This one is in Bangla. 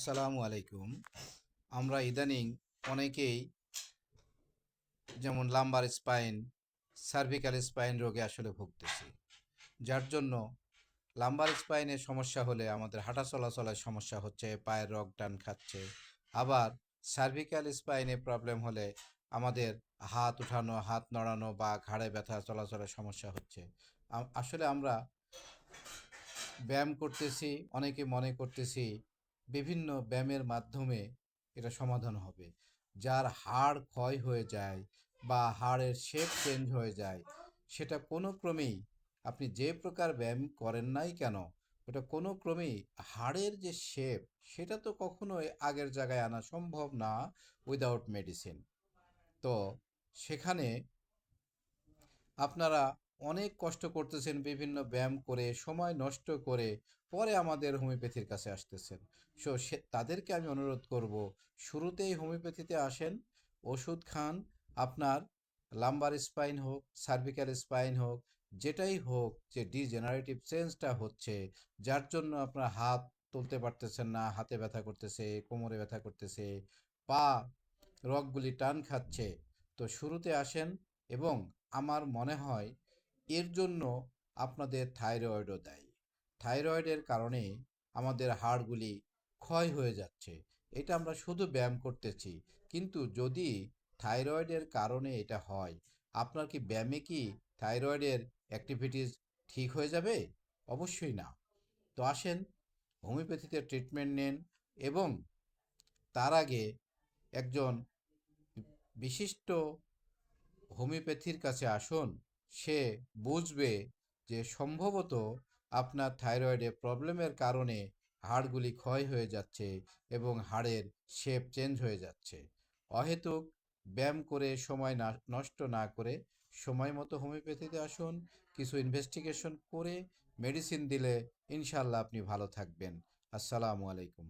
আসসালামু আলাইকুম। আমরা ইদানিং অনেকেই যেমন লাম্বার স্পাইন, সার্ভিক্যাল স্পাইন রোগে আসলে ভুগতেছি। যার জন্য লাম্বার স্পাইনের সমস্যা হলে আমাদের হাঁটা চলাচলের সমস্যা হচ্ছে, পায়ের রগ টান খাচ্ছে। আবার সার্ভিক্যাল স্পাইনে প্রবলেম হলে আমাদের হাত উঠানো, হাত নড়ানো বা ঘাড়ে ব্যথা চলাচলের সমস্যা হচ্ছে। আসলে আমরা ব্যায়াম করতেছি, অনেকে মনে করতেছি বিভিন্ন ব্যায়ামের মাধ্যমে এটা সমাধান হবে। যার হাড় ক্ষয় হয়ে যায় বা হাড়ের শেপ চেঞ্জ হয়ে যায়, সেটা কোনো ক্রমেই আপনি যে প্রকার ব্যায়াম করেন নাই কেন, ওটা কোনো ক্রমেই হাড়ের যে শেপ, সেটা তো কখনোই আগের জায়গায় আনা সম্ভব না উইদাউট মেডিসিন। তো সেখানে আপনারা অনেক কষ্ট করতেছেন বিভিন্ন ব্যায়াম করে, সময় নষ্ট করে, পরে আমাদের হোমিওপ্যাথির কাছে আসতেছেন। তাদেরকে আমি অনুরোধ করব, শুরুতেই হোমিওপ্যাথিতে আসেন, ওষুধ খান। আপনার লাম্বার স্পাইন হোক, সার্ভিক্যাল স্পাইন হোক, যেটাই হোক, যে ডিজেনারেটিভ চেঞ্জটা হচ্ছে, যার জন্য আপনার হাত তুলতে পারতেছেন না, হাতে ব্যথা করতেছে, কোমরে ব্যথা করতেছে, পা রগগুলি টান খাচ্ছে, তো শুরুতে আসেন। এবং আমার মনে হয় এর জন্য আপনাদের থাইরয়েডও দায়ী। থাইরয়েডের কারণে আমাদের হাড়গুলি ক্ষয় হয়ে যাচ্ছে। এটা আমরা শুধু ব্যায়াম করতেছি, কিন্তু যদি থাইরয়েডের কারণে এটা হয়, আপনার কি ব্যায়ামে কি থাইরয়েডের অ্যাক্টিভিটিস ঠিক হয়ে যাবে? অবশ্যই না। তো আসেন, হোমিওপ্যাথিতে ট্রিটমেন্ট নেন এবং তার আগে একজন বিশিষ্ট হোমিওপ্যাথির কাছে আসুন। সে বুঝবে যে সম্ভবত আপনার থাইরয়েডে প্রবলেমের কারণে হাড়গুলি ক্ষয় হয়ে যাচ্ছে এবং হাড়ের শেপ চেঞ্জ হয়ে যাচ্ছে। অহেতুক ব্যায়াম করে সময় নষ্ট না করে সময় মতো হোমিওপ্যাথিতে আসুন। কিছু ইনভেস্টিগেশন করে মেডিসিন দিলে ইনশাল্লাহ আপনি ভালো থাকবেন। আসসালামু আলাইকুম।